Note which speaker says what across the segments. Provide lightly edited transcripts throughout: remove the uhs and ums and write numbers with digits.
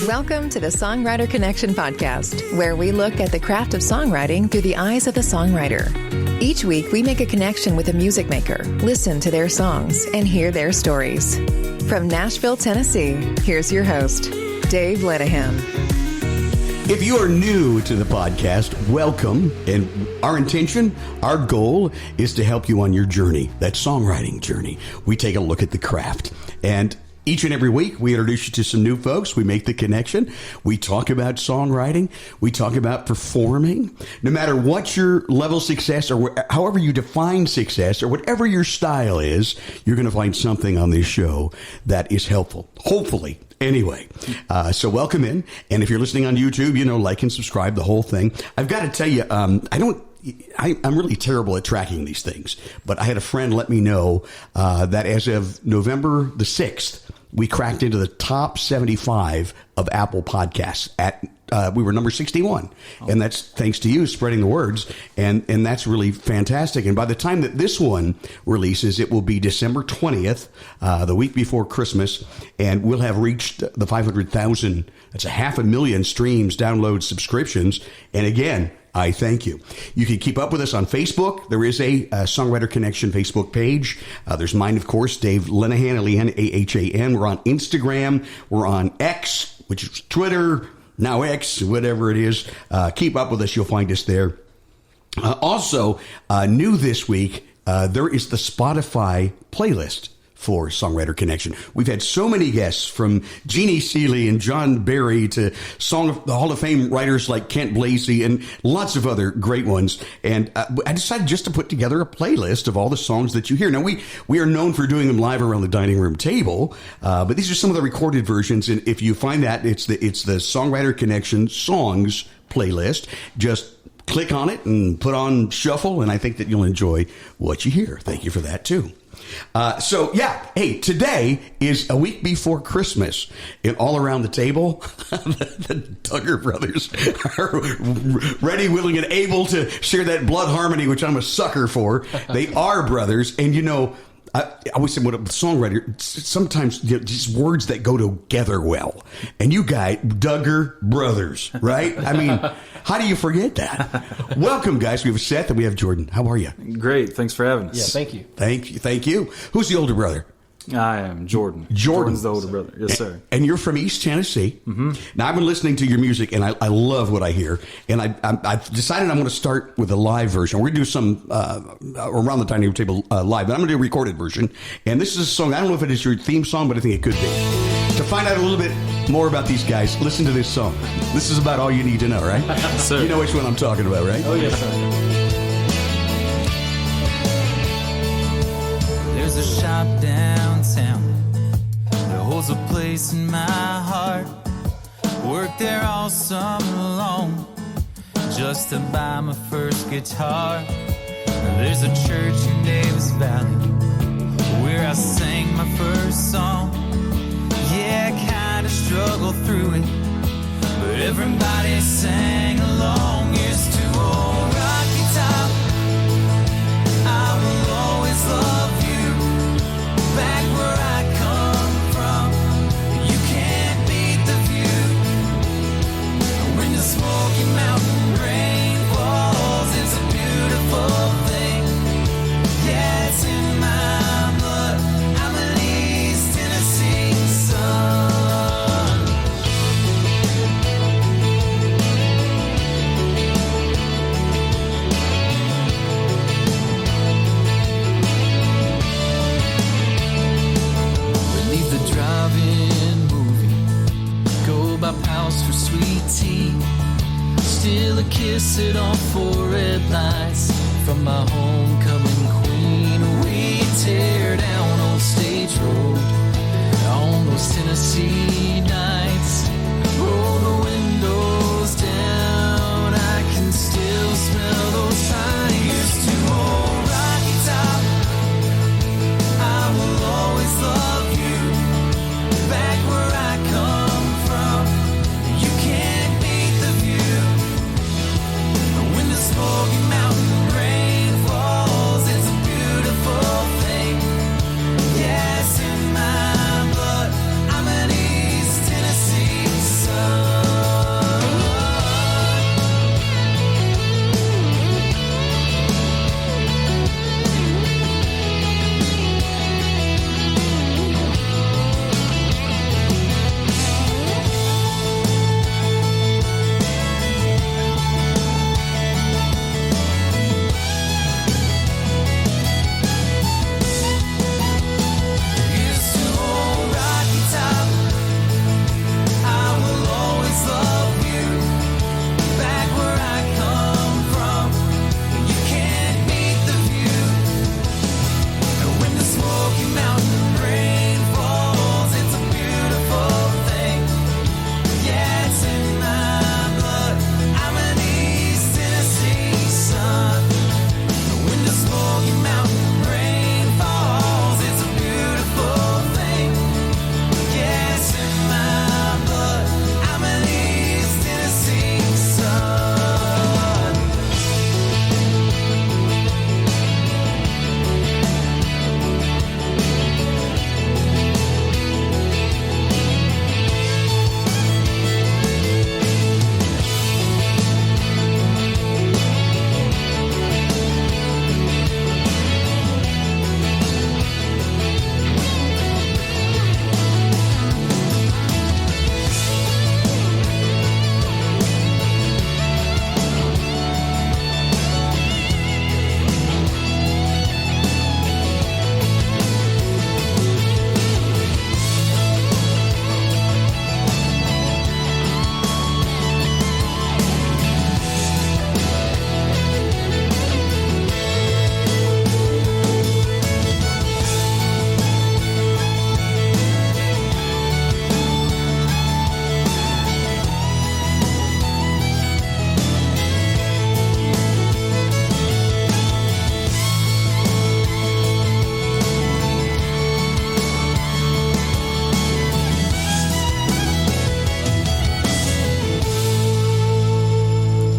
Speaker 1: Welcome to the Songwriter Connection podcast, where we look at the craft of songwriting through the eyes of the songwriter. Each week, we make a connection with a music maker, listen to their songs, and hear their stories. From Nashville, Tennessee, here's your host, Dave Lenihan.
Speaker 2: If you are new to the podcast, welcome. And our intention, our goal is to help you on your journey, that songwriting journey. We take a look at the craft. And each and every week, we introduce you to some new folks. We make the connection. We talk about songwriting. We talk about performing. No matter what your level of success or however you define success or whatever your style is, you're going to find something on this show that is helpful. Hopefully. Anyway, so welcome in. And if you're listening on YouTube, like and subscribe, the whole thing. I've got to tell you, I'm really terrible at tracking these things, but I had a friend let me know that as of November the 6th, we cracked into the top 75 of Apple Podcasts. We were number 61, and that's thanks to you spreading the words, and that's really fantastic. And by the time that this one releases, it will be December 20th, the week before Christmas, and we'll have reached the 500,000. That's 500,000 streams, downloads, subscriptions, and again, I thank you. You can keep up with us on Facebook. There is a Songwriter Connection Facebook page. There's mine, of course, Dave Lenihan, L-E-N-A-H-A-N. We're on Instagram. We're on X, which is Twitter, now X, whatever it is. Keep up with us. You'll find us there. Also, new this week, there is the Spotify playlist for Songwriter Connection. We've had so many guests, from Jeannie Seeley and John Barry to the Hall of Fame writers like Kent Blasey and lots of other great ones. And I decided just to put together a playlist of all the songs that you hear. Now, we are known for doing them live around the dining room table, but these are some of the recorded versions. And if you find that, it's the Songwriter Connection songs playlist. Just click on it and put on shuffle, and I think that you'll enjoy what you hear. Thank you for that, too. Hey, today is a week before Christmas, and all around the table, the Duggar brothers are ready, willing, and able to share that blood harmony, which I'm a sucker for. They are brothers, and I always say, what a songwriter, sometimes just words that go together well. And you guys, Duggar brothers, right? I mean, how do you forget that? Welcome, guys. We have Seth and we have Jordan. How are you?
Speaker 3: Great. Thanks for having us.
Speaker 4: Yeah, thank you.
Speaker 2: Thank you. Who's the older brother?
Speaker 3: I am Jordan.
Speaker 2: Jordan's
Speaker 3: the older brother. Yes, sir.
Speaker 2: And you're from East Tennessee.
Speaker 3: Mm-hmm.
Speaker 2: Now, I've been listening to your music, and I love what I hear. And I've decided I'm going to start with a live version. We're going to do some around the dining room table live, but I'm going to do a recorded version. And this is a song. I don't know if it is your theme song, but I think it could be. To find out a little bit more about these guys, listen to this song. This is about all you need to know, right?
Speaker 3: Sir.
Speaker 2: You know which one I'm talking about, right?
Speaker 3: Oh, yes, sir.
Speaker 5: There's a shop downtown that holds a place in my heart. Worked there all summer long just to buy my first guitar. There's a church in Davis Valley where I sang my first song. Yeah, I kinda struggled through it, but everybody sang along. Here's to old Rocky Top, I will always love you. Back where I come from, you can't beat the view. When the Smoky Mountain rain falls, it's a beautiful thing. Yeah, it's in my blood. I'm an East Tennessee son. Drive-in movie, go by Pals for sweet tea, still a kiss at all four red lights from my homecoming queen. We tear down Old Stage Road on those Tennessee nights, roll the windows down, I can still smell those tires. To old Rocky Top, I will always love you. Back where I come from, you can't beat the view. When the Smoky Mountain rain falls, it's a beautiful thing. Yes, in my blood, I'm an East Tennessee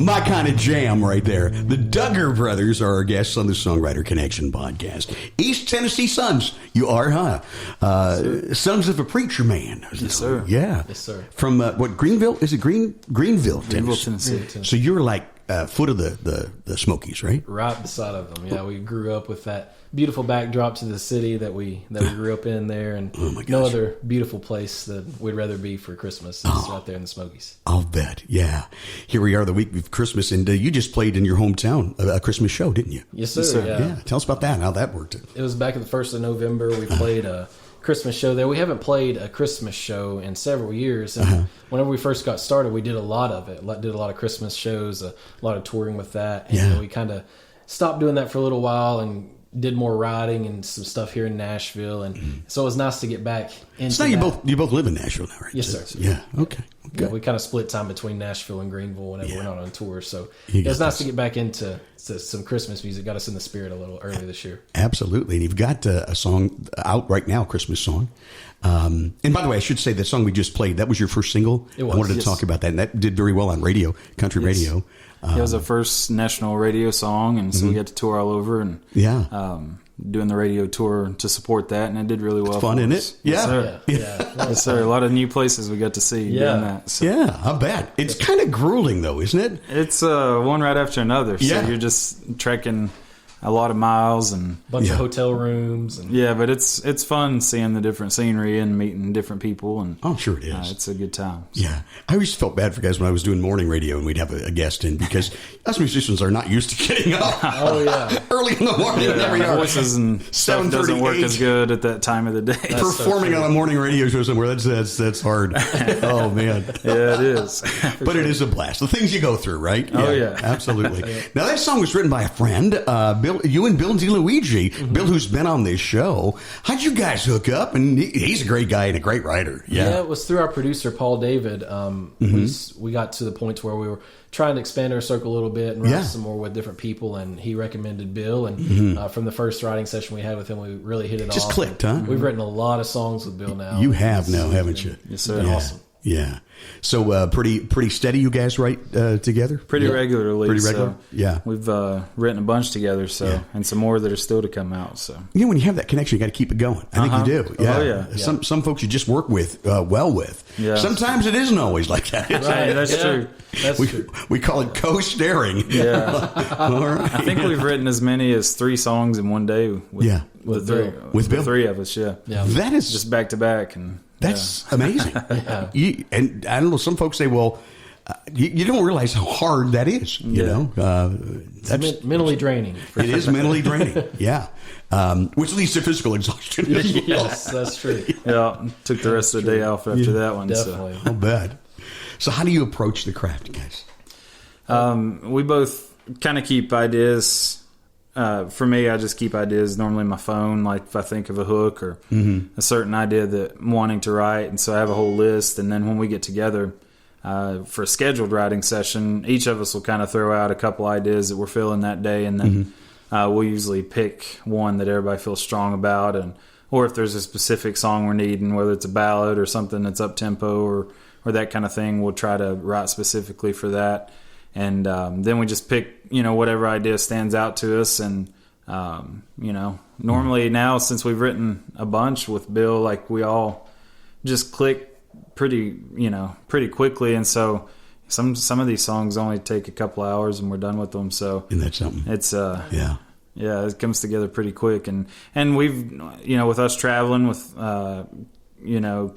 Speaker 2: My kind of jam right there. The Duggar brothers are our guests on the Songwriter Connection podcast. East Tennessee Sons. You are, huh? Sons of a preacher man.
Speaker 3: Yes, sir.
Speaker 2: Yeah.
Speaker 4: Yes, sir.
Speaker 2: From what, Greenville? Is it Greenville,
Speaker 3: Tennessee.
Speaker 2: So you're like foot of the Smokies, right?
Speaker 4: Right beside of them. Yeah, we grew up with that beautiful backdrop to the city that we grew up in there, and no other beautiful place that we'd rather be for Christmas is right there in the Smokies.
Speaker 2: I'll bet. Yeah. Here we are the week of Christmas, and you just played in your hometown a Christmas show, didn't you?
Speaker 4: Yes, sir.
Speaker 3: Yes, sir.
Speaker 2: Yeah. Tell us about that and how that worked.
Speaker 4: It was back at the 1st of November. We played a Christmas show there. We haven't played a Christmas show in several years. And whenever we first got started, we did a lot of it. Did a lot of Christmas shows, a lot of touring with that. And we kind of stopped doing that for a little while and did more writing and some stuff here in Nashville. And so it was nice to get back into
Speaker 2: So now you both live in Nashville now, right?
Speaker 4: Yes, sir.
Speaker 2: Yeah. Okay.
Speaker 4: Yeah, we kind of split time between Nashville and Greenville whenever we're not on tour. So
Speaker 2: You
Speaker 4: it was
Speaker 2: got
Speaker 4: nice
Speaker 2: this.
Speaker 4: to get back into some Christmas music. Got us in the spirit a little early this year.
Speaker 2: Absolutely. And you've got a song out right now, a Christmas song. And by the way, I should say the song we just played, that was your first single.
Speaker 4: It was,
Speaker 2: I wanted to
Speaker 4: yes.
Speaker 2: talk about that. And that did very well on radio, country radio.
Speaker 3: It was our first national radio song, and so we got to tour all over and doing the radio tour to support that, and it did really well.
Speaker 2: Fun,
Speaker 3: for
Speaker 2: isn't
Speaker 3: us.
Speaker 2: it? Yeah.
Speaker 3: Yes, sir.
Speaker 4: Yeah.
Speaker 3: Yes, sir. A lot of new places we got to see doing that. So.
Speaker 2: Yeah, I bet. It's kind of grueling, though, isn't it?
Speaker 3: It's one right after another. So
Speaker 2: Yeah.
Speaker 3: you're just trekking a lot of miles and
Speaker 4: Bunch of hotel rooms. And
Speaker 3: but it's fun seeing the different scenery and meeting different people, and
Speaker 2: I'm sure it is.
Speaker 3: it's a good time. So.
Speaker 2: Yeah. I always felt bad for guys when I was doing morning radio and we'd have a guest in because us musicians are not used to getting up early in the morning. There we
Speaker 3: Our
Speaker 2: are.
Speaker 3: voices and stuff doesn't work
Speaker 2: 7:38.
Speaker 3: as good at that time of the day.
Speaker 2: Performing on a morning radio show somewhere, that's hard. Oh, man.
Speaker 3: Yeah, it is.
Speaker 2: But it is a blast. The things you go through, right?
Speaker 3: Oh, yeah.
Speaker 2: Absolutely. Now, that song was written by a friend, Bill. You and Bill DeLuigi. Bill, who's been on this show. How'd you guys hook up? And he's a great guy and a great writer.
Speaker 4: Yeah, it was through our producer, Paul David. We got to the point where we were trying to expand our circle a little bit and write some more with different people, and he recommended Bill. And from the first writing session we had with him, we really hit it
Speaker 2: Just
Speaker 4: off.
Speaker 2: clicked, huh?
Speaker 4: We've written a lot of songs with Bill now.
Speaker 2: You have now, haven't you?
Speaker 3: Yes, sir.
Speaker 4: Been awesome.
Speaker 2: Yeah. So pretty steady you guys write together?
Speaker 3: Pretty regularly.
Speaker 2: Pretty regular?
Speaker 3: So
Speaker 2: Yeah.
Speaker 3: We've written a bunch together, and some more that are still to come out. So
Speaker 2: When you have that connection, you got to keep it going. I think you do. Yeah.
Speaker 3: Oh, yeah.
Speaker 2: Some folks you just work with well with.
Speaker 3: Yeah.
Speaker 2: Sometimes it isn't always like that.
Speaker 3: Right, that's true.
Speaker 4: That's true.
Speaker 2: We call it co-staring.
Speaker 3: Yeah.
Speaker 2: All right.
Speaker 3: I think we've written as many as 3 songs in one day with
Speaker 4: With
Speaker 3: the
Speaker 4: Bill.
Speaker 2: With Bill?
Speaker 3: 3 of us. Yeah.
Speaker 2: That is
Speaker 3: Just back to back, and
Speaker 2: that's amazing. And I don't know. Some folks say, "Well, you don't realize how hard that is." You know,
Speaker 4: It's mentally draining.
Speaker 2: it is mentally draining. Yeah, which leads to physical exhaustion. As well.
Speaker 4: Yes, that's true.
Speaker 3: yeah, took the rest of the day off after that one.
Speaker 4: Definitely.
Speaker 2: I'll bet. So, how do you approach the craft, guys?
Speaker 3: We both kind of keep ideas. For me, I just keep ideas normally in my phone, like if I think of a hook or a certain idea that I'm wanting to write. And so I have a whole list. And then when we get together for a scheduled writing session, each of us will kind of throw out a couple ideas that we're feeling that day. And then we'll usually pick one that everybody feels strong about. Or if there's a specific song we're needing, whether it's a ballad or something that's up-tempo or that kind of thing, we'll try to write specifically for that. And then we just pick, whatever idea stands out to us. And, normally now, since we've written a bunch with Bill, like we all just click pretty quickly. And so some of these songs only take a couple hours and we're done with them. So
Speaker 2: Isn't that something?
Speaker 3: it's,
Speaker 2: Yeah.
Speaker 3: yeah, it comes together pretty quick. And we've, with us traveling with,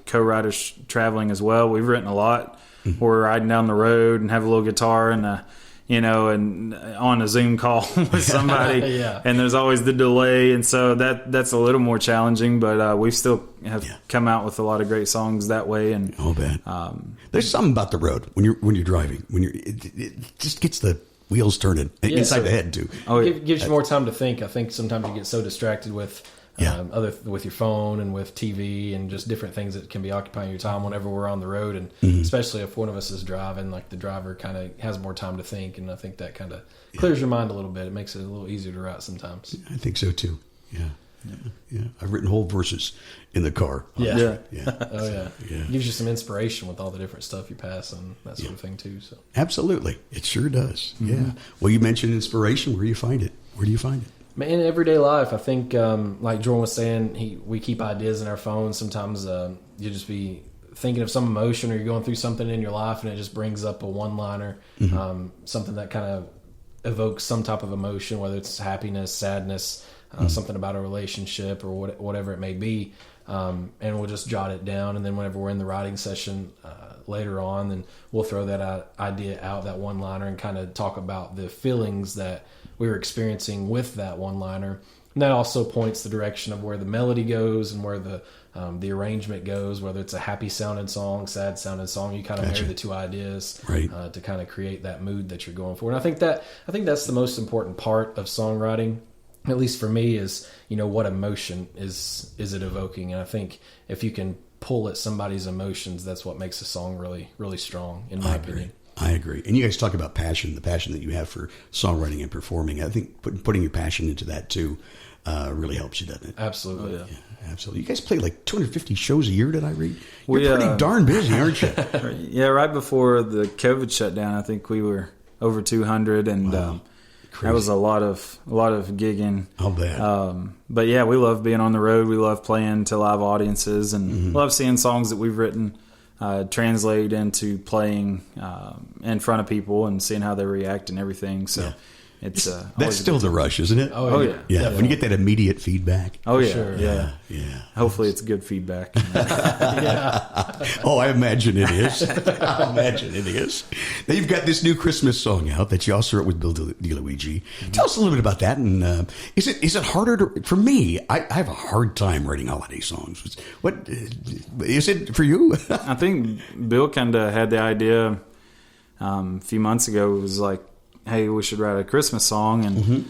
Speaker 3: co-writers traveling as well, we've written a lot. We're riding down the road and have a little guitar and and on a Zoom call with somebody,
Speaker 4: Yeah.
Speaker 3: and there's always the delay, and so that's a little more challenging. But we still have come out with a lot of great songs that way. And
Speaker 2: Oh, man. There's something about the road when you're driving. It just gets the wheels turning inside the head too.
Speaker 3: oh, yeah.
Speaker 4: Gives you more time to think. I think sometimes you get so distracted with with your phone and with TV and just different things that can be occupying your time whenever we're on the road, and especially if one of us is driving, like the driver kind of has more time to think, and I think that kind of clears your mind a little bit. It makes it a little easier to write sometimes.
Speaker 2: I think so too. Yeah. Yeah. I've written whole verses in the car.
Speaker 4: Yeah.
Speaker 2: Yeah.
Speaker 4: Oh yeah. Gives you some inspiration with all the different stuff you pass and that sort of thing too. So
Speaker 2: Absolutely. It sure does. Yeah. Well, you mentioned inspiration. Where do you find it?
Speaker 4: Man, in everyday life, I think, like Jordan was saying, we keep ideas in our phones. Sometimes you just be thinking of some emotion, or you're going through something in your life, and it just brings up a one-liner, something that kind of evokes some type of emotion, whether it's happiness, sadness, something about a relationship, or whatever it may be. And we'll just jot it down, and then whenever we're in the writing session later on, then we'll throw that idea out, that one-liner, and kind of talk about the feelings that we were experiencing with that one-liner. And that also points the direction of where the melody goes and where the arrangement goes, whether it's a happy-sounding song, sad-sounding song. You kind of marry the two ideas to kind of create that mood that you're going for. And I think that's the most important part of songwriting, at least for me, is, what emotion is it evoking. And I think if you can pull at somebody's emotions, that's what makes a song really, really strong, in my opinion.
Speaker 2: I agree. And you guys talk about passion, the passion that you have for songwriting and performing. I think putting your passion into that too really helps you, doesn't it?
Speaker 4: Absolutely.
Speaker 2: Yeah, absolutely. You guys play like 250 shows a year, did I read? You're pretty darn busy, aren't you?
Speaker 3: Yeah, right before the COVID shutdown, I think we were over 200, and that was a lot of gigging.
Speaker 2: I'll bet.
Speaker 3: But yeah, we love being on the road. We love playing to live audiences, and love seeing songs that we've written translate into playing in front of people and seeing how they react and everything. So it's
Speaker 2: that's still the rush, isn't it?
Speaker 4: Oh yeah.
Speaker 2: Yeah, when you get that immediate feedback.
Speaker 3: Oh yeah,
Speaker 4: sure.
Speaker 3: Yeah. Hopefully it's good feedback.
Speaker 2: Oh, I imagine it is. Now you've got this new Christmas song out that you also wrote with Bill DeLuigi. Tell us a little bit about that. And is it harder for me? I have a hard time writing holiday songs. What is it for you?
Speaker 3: I think Bill kind of had the idea a few months ago. It was like, hey, we should write a Christmas song. And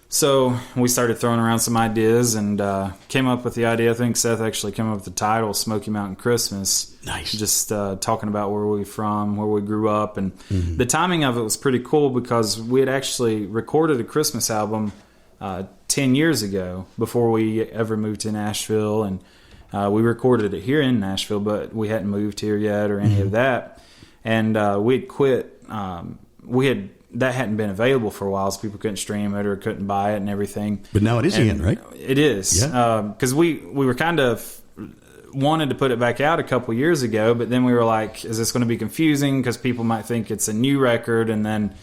Speaker 3: so we started throwing around some ideas and came up with the idea. I think Seth actually came up with the title, Smoky Mountain Christmas.
Speaker 2: Nice.
Speaker 3: Just talking about where we're from, where we grew up. And the timing of it was pretty cool because we had actually recorded a Christmas album 10 years ago before we ever moved to Nashville. And we recorded it here in Nashville, but we hadn't moved here yet or any of that. And we had quit. That hadn't been available for a while, so people couldn't stream it or couldn't buy it and everything.
Speaker 2: But now it is again, right?
Speaker 3: It is.
Speaker 2: Yeah.
Speaker 3: Because we were kind of wanted to put it back out a couple years ago, but then we were like, is this going to be confusing? Because people might think it's a new record, and then,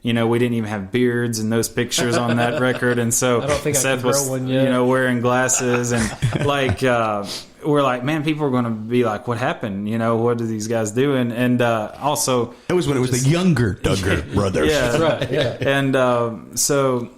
Speaker 3: we didn't even have beards in those pictures on that record. And so
Speaker 4: I don't think
Speaker 3: Seth was,
Speaker 4: one yet.
Speaker 3: wearing glasses and like, we're like, man, people are going to be like, what happened? What are these guys doing? And also,
Speaker 2: that was when it was the younger Duggar brothers.
Speaker 3: Yeah,
Speaker 4: that's right. Yeah.
Speaker 3: And so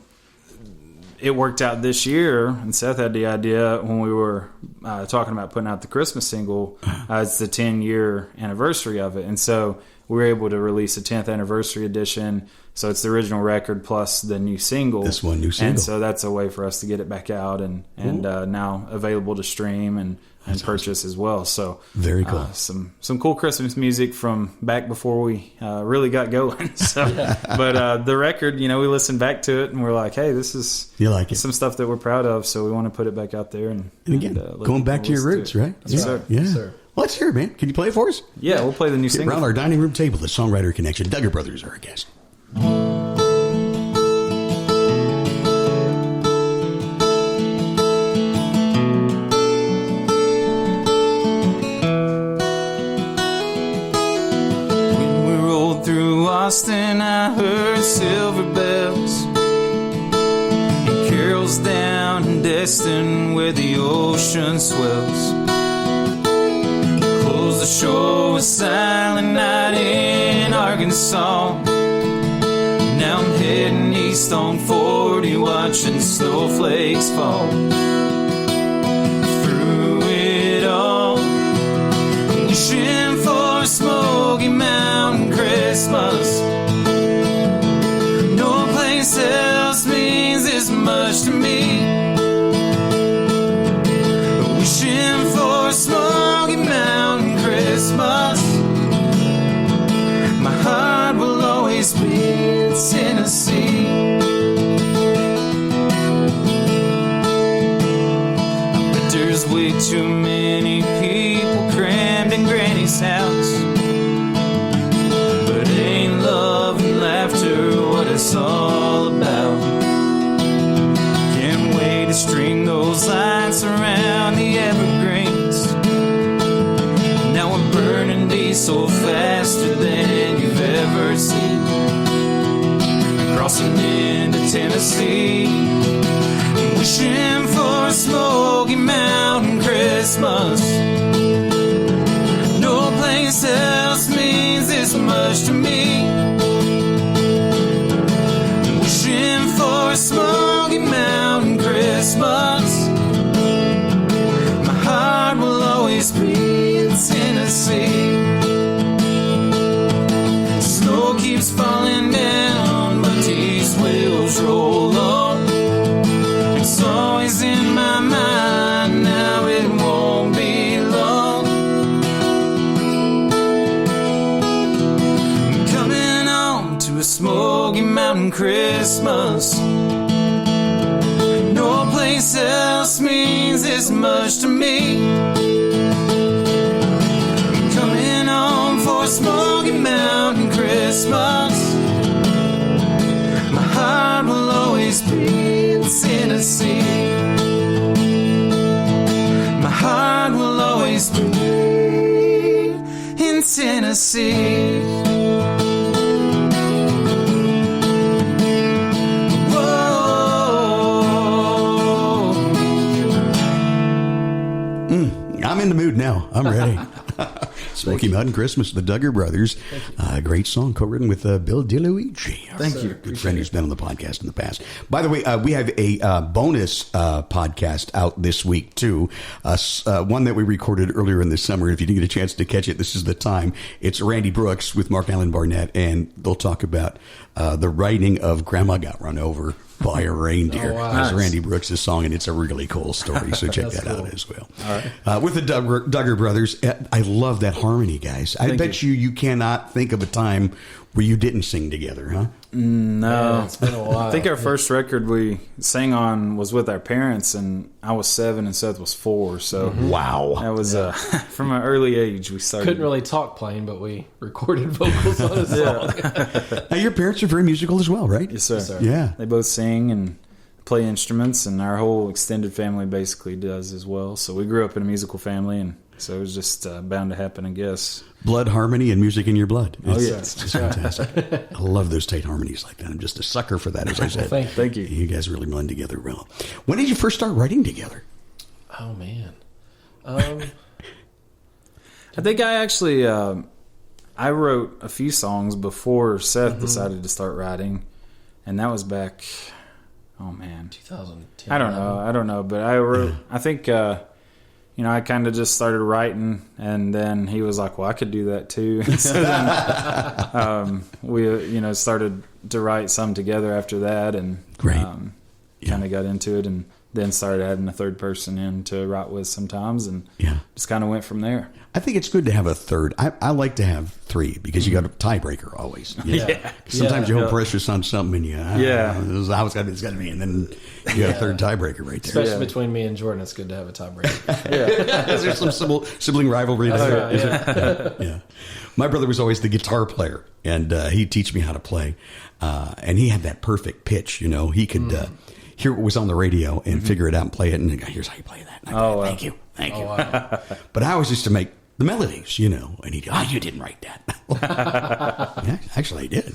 Speaker 3: it worked out this year. And Seth had the idea when we were talking about putting out the Christmas single. It's the 10-year anniversary of it, and so we were able to release a 10th anniversary edition. So it's the original record plus the new single.
Speaker 2: This one new single.
Speaker 3: And so that's a way for us to get it back out and now available to stream and purchase as well. So
Speaker 2: very cool.
Speaker 3: Some cool Christmas music from back before we really got going. So, but the record, we listened back to it and we're like, hey, this is some stuff that we're proud of. So we want to put it back out there and again,
Speaker 2: going back to your roots, right?
Speaker 3: That's right.
Speaker 2: Yeah.
Speaker 4: Yes, sir.
Speaker 2: Well, let's hear it, man. Can you play it for us?
Speaker 3: Yeah, we'll play the new single.
Speaker 2: Around our dining room table, the Songwriter Connection. Duggar Brothers are our guest.
Speaker 5: When we rolled through Austin, I heard silver bells and carols down in Destin where the ocean swells. Close the shore with Silent Night in Arkansas. Now I'm heading east on 40, watching snowflakes fall. Through it all, wishing for a Smoky Mountain Christmas. No place else means this much to me. Wishing for a Smoky Mountain Christmas. My heart will always be in Tennessee. so faster than you've ever seen. Crossing into Tennessee, wishing for a Smoky Mountain Christmas. No place else means this much to me. Wishing for a Smoky Mountain Christmas. My heart will always be in Tennessee. Snow keeps falling down, but these wheels roll on. It's always in my mind, now it won't be long. I'm coming on to a Smoky Mountain Christmas. No place else means this much to me. I'm coming home for a Smoky Mountain Christmas. My heart will always be in Tennessee. My heart will always be in Tennessee.
Speaker 2: I'm in the mood now. I'm ready. Smoky Mountain Christmas, the Duggar Brothers. Great song, co-written with Bill DeLuigi.
Speaker 3: Thank you.
Speaker 2: Good friend who's been on the podcast in the past. By the way, we have a bonus podcast out this week, too. One that we recorded earlier in the summer. If you didn't get a chance to catch it, this is the time. It's Randy Brooks with Mark Allen Barnett, and they'll talk about the writing of Grandma Got Run Over by a Reindeer.
Speaker 4: Oh, wow.
Speaker 2: That's
Speaker 3: Nice.
Speaker 2: Randy Brooks' song, and it's a really cool story, so check that
Speaker 4: cool.
Speaker 2: out as well.
Speaker 3: All right.
Speaker 2: With the Duggar Brothers, I love that harmony, guys. I bet you cannot think of a time where you didn't sing together, huh?
Speaker 3: No.
Speaker 4: Yeah, it's been a while.
Speaker 3: I think our first record we sang on was with our parents, and I was 7 and Seth was 4. So
Speaker 2: Wow.
Speaker 3: that was from an early age we started.
Speaker 4: Couldn't really talk plain, but we recorded vocals on a song.
Speaker 2: Now, your parents are very musical as well, right?
Speaker 3: Yes, sir.
Speaker 4: Yes, sir.
Speaker 2: Yeah.
Speaker 3: They both sing and play instruments, and our whole extended family basically does as well. So we grew up in a musical family, and so it was just bound to happen, I guess.
Speaker 2: Blood, harmony, and music in your blood.
Speaker 3: Yes.
Speaker 2: It's fantastic. I love those tight harmonies like that. I'm just a sucker for that, as I said.
Speaker 4: Thank you.
Speaker 3: Thank you.
Speaker 2: You guys really blend together well. When did you first start writing together?
Speaker 4: Oh, man.
Speaker 3: I think I actually I wrote a few songs before Seth decided to start writing, and that was back. Oh man,
Speaker 4: 2010.
Speaker 3: I don't know, but I wrote. I think I kind of just started writing, and then he was like, "Well, I could do that too." So then we started to write some together after that, and
Speaker 2: Great.
Speaker 3: kind of got into it, and then started adding a third person in to write with sometimes, and just kind of went from there.
Speaker 2: I think it's good to have a third. I like to have 3 because you got a tiebreaker always.
Speaker 4: Yeah.
Speaker 2: Sometimes you hold
Speaker 3: Yeah.
Speaker 2: pressure on something and this is how it's got to be, and then you got a third tiebreaker right there.
Speaker 4: Especially between me and Jordan, it's good to have a tiebreaker.
Speaker 2: Is there some sibling rivalry there?
Speaker 4: right, yeah.
Speaker 2: Yeah. My brother was always the guitar player, and he'd teach me how to play. And he had that perfect pitch, He could hear what was on the radio and figure it out and play it, and here's how you play that. And I'd play, Thank you.
Speaker 4: Wow.
Speaker 2: But I was just to make the melodies, and he'd go, you didn't write that. Yeah, actually, I did,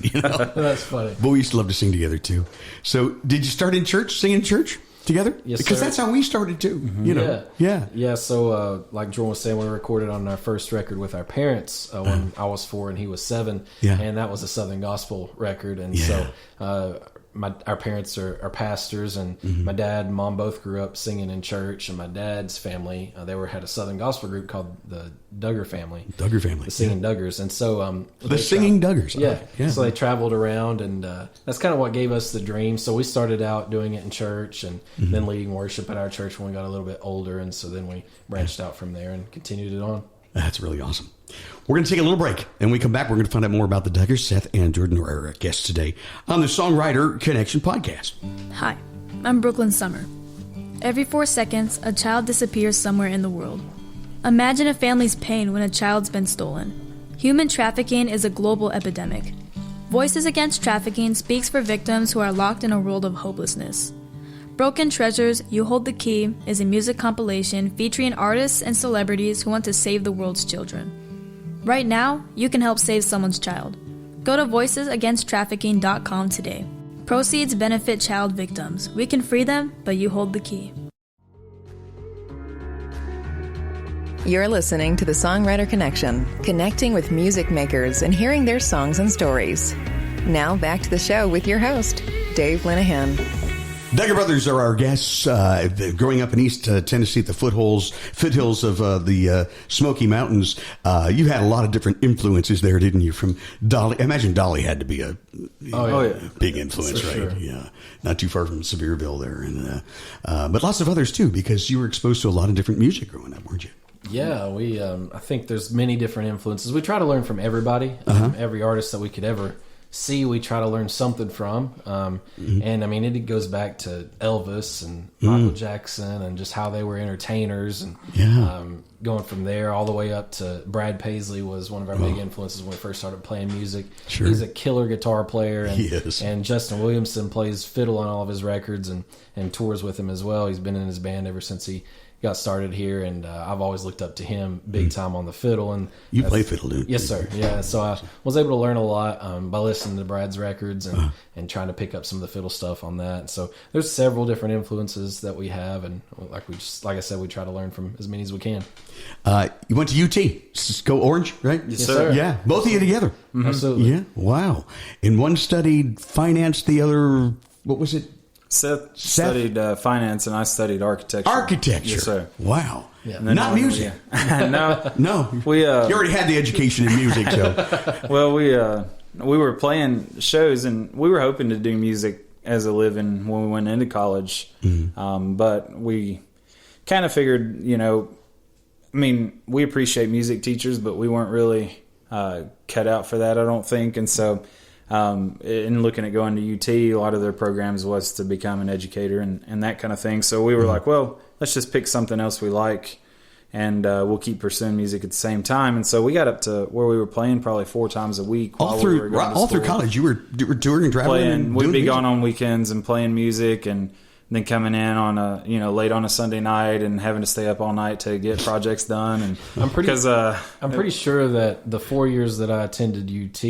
Speaker 4: That's funny.
Speaker 2: But we used to love to sing together, too. So did you start in church, singing in church together?
Speaker 4: Yes,
Speaker 2: because
Speaker 4: sir.
Speaker 2: that's how we started, too,
Speaker 4: Yeah, so like Jordan was saying, we recorded on our first record with our parents when I was 4 and he was 7.
Speaker 2: Yeah.
Speaker 4: And that was a Southern Gospel record. And
Speaker 2: Yeah.
Speaker 4: so our parents are pastors, and my dad and mom both grew up singing in church. And my dad's family, they had a Southern Gospel group called the Duggar family.
Speaker 2: Duggar family.
Speaker 4: The Singing Duggars. And so...
Speaker 2: The Singing Duggars.
Speaker 4: Yeah.
Speaker 2: Yeah.
Speaker 4: So they traveled around, and that's kind of what gave us the dream. So we started out doing it in church, and then leading worship at our church when we got a little bit older. And so then we branched out from there and continued it on.
Speaker 2: That's really awesome. We're going to take a little break. And when we come back, we're going to find out more about the Duggars. Seth and Jordan are our guests today on the Songwriter Connection podcast.
Speaker 6: Hi, I'm Brooklyn Summer. Every 4 seconds, a child disappears somewhere in the world. Imagine a family's pain when a child's been stolen. Human trafficking is a global epidemic. Voices Against Trafficking speaks for victims who are locked in a world of hopelessness. Broken Treasures, You Hold the Key is a music compilation featuring artists and celebrities who want to save the world's children. Right now, you can help save someone's child. Go to voicesagainsttrafficking.com today. Proceeds benefit child victims. We can free them, but you hold the key.
Speaker 1: You're listening to the Songwriter Connection, connecting with music makers and hearing their songs and stories. Now back to the show with your host, Dave Linehan.
Speaker 2: Duggar Brothers are our guests. Growing up in East Tennessee at the foothills of the Smoky Mountains, you had a lot of different influences there, didn't you? From Dolly. I imagine Dolly had to be a big influence, right? Sure. Yeah, not too far from Sevierville there, and but lots of others too, because you were exposed to a lot of different music growing up, weren't you?
Speaker 4: Yeah, we. I think there's many different influences. We try to learn from everybody, every artist that we could ever see. We try to learn something from, and I mean, it goes back to Elvis and Michael Jackson and just how they were entertainers, and going from there all the way up to Brad Paisley was one of our big influences when we first started playing music. Sure. He's a killer guitar player, and,
Speaker 2: he is.
Speaker 4: And Justin Williamson plays fiddle on all of his records and tours with him as well. He's been in his band ever since he got started here, and I've always looked up to him big time on the fiddle. And
Speaker 2: you play fiddle, dude?
Speaker 4: Yes, sir. Yeah, so I was able to learn a lot by listening to Brad's records and trying to pick up some of the fiddle stuff on that. So there's several different influences that we have, and like I said, we try to learn from as many as we can.
Speaker 2: You went to UT, Go Orange, right?
Speaker 4: Yes, sir.
Speaker 2: Yeah, both of you together.
Speaker 4: Mm-hmm. Absolutely.
Speaker 2: Yeah. Wow. And one studied finance, the other, what was it?
Speaker 3: Seth studied finance, and I studied architecture.
Speaker 2: Architecture?
Speaker 3: Yes, sir.
Speaker 2: Wow.
Speaker 3: Yeah.
Speaker 2: Not music.
Speaker 3: No.
Speaker 2: We, you already had the education in music, so.
Speaker 3: Well, we were playing shows, and we were hoping to do music as a living when we went into college. But we kind of figured, I mean, we appreciate music teachers, but we weren't really cut out for that, I don't think. And so in looking at going to UT, a lot of their programs was to become an educator and that kind of thing. So we were like, well, let's just pick something else we like, and we'll keep pursuing music at the same time. And so we got up to where we were playing probably 4 times a week.
Speaker 2: All through college, you were touring, traveling,
Speaker 3: we'd be gone on weekends and playing music, and then coming in on late on a Sunday night and having to stay up all night to get projects done. And
Speaker 4: I'm pretty sure that the 4 years that I attended UT,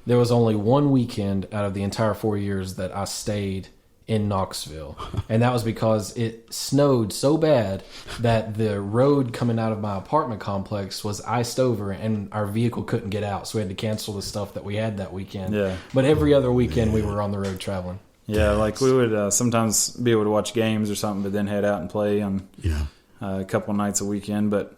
Speaker 4: there was only one weekend out of the entire 4 years that I stayed in Knoxville. And that was because it snowed so bad that the road coming out of my apartment complex was iced over, and our vehicle couldn't get out. So we had to cancel the stuff that we had that weekend. Yeah. But every other weekend we were on the road traveling.
Speaker 3: Yeah, like we would sometimes be able to watch games or something, but then head out and play on a couple nights a weekend. But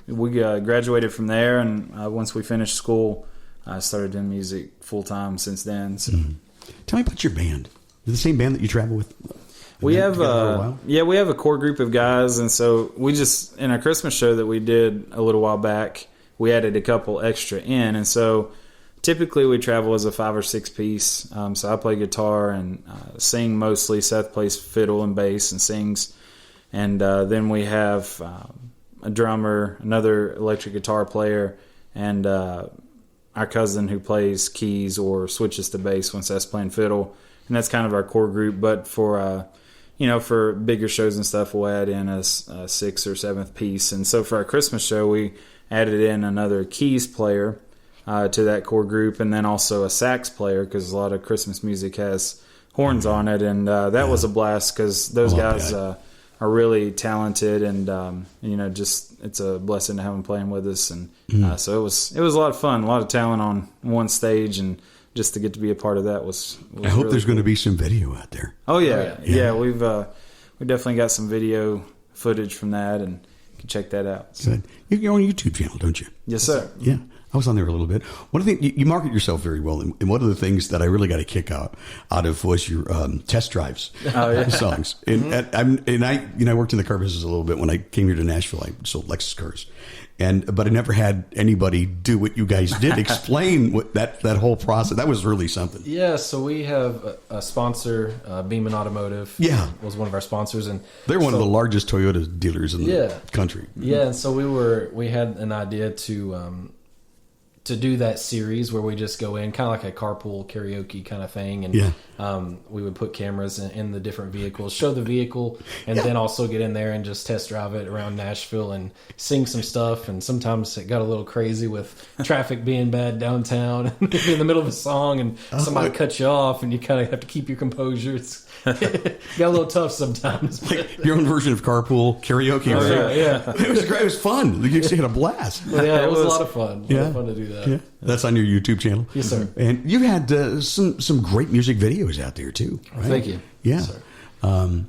Speaker 3: we graduated from there, and once we finished school, I started doing music full time since then. So.
Speaker 2: Tell me about your band. Is it the same band that you travel with?
Speaker 3: We have we have a core group of guys, and so we just, in our Christmas show that we did a little while back, we added a couple extra in, and so typically we travel as a 5 or 6 piece. So I play guitar and sing mostly. Seth plays fiddle and bass and sings, and then we have a drummer, another electric guitar player, and our cousin who plays keys or switches to bass when Seth's playing fiddle, and that's kind of our core group. But for for bigger shows and stuff, we'll add in a 6th or 7th piece. And so for our Christmas show, we added in another keys player to that core group, and then also a sax player, because a lot of Christmas music has horns on it, and that was a blast because those guys are really talented, and just it's a blessing to have them playing with us, and so it was a lot of fun, a lot of talent on one stage, and just to get to be a part of that was
Speaker 2: I hope
Speaker 3: really
Speaker 2: there's
Speaker 3: cool.
Speaker 2: going to be some video out there.
Speaker 3: Oh yeah. We've we definitely got some video footage from that, and you can check that out.
Speaker 2: Good. You have your own YouTube channel, don't you?
Speaker 3: Yes, sir.
Speaker 2: Yeah. I was on there a little bit. One of the you market yourself very well, and one of the things that I really got a kick out of was your test drives songs. And I worked in the car business a little bit when I came here to Nashville. I sold Lexus cars, but I never had anybody do what you guys did. Explain what that whole process. That was really something.
Speaker 4: Yeah. So we have a sponsor, Beeman Automotive.
Speaker 2: Yeah,
Speaker 4: was one of our sponsors, and
Speaker 2: they're one of the largest Toyota dealers in the country.
Speaker 4: Yeah, and so we had an idea to to do that series where we just go in, kind of like a carpool karaoke kind of thing, and we would put cameras in the different vehicles, show the vehicle, and then also get in there and just test drive it around Nashville and sing some stuff. And sometimes it got a little crazy with traffic being bad downtown, in the middle of a song, and somebody cut you off, and you kind of have to keep your composure. It's got a little tough sometimes.
Speaker 2: Like your own version of carpool karaoke, right?
Speaker 4: Yeah.
Speaker 2: It was great. It was fun. You actually had a blast.
Speaker 4: Yeah, it was a lot of fun. A lot of fun to do that.
Speaker 2: Yeah. That's on your YouTube channel.
Speaker 4: Yes, sir.
Speaker 2: And you had some great music videos out there too. Right?
Speaker 4: Thank you.
Speaker 2: Yeah.
Speaker 4: Yes, sir.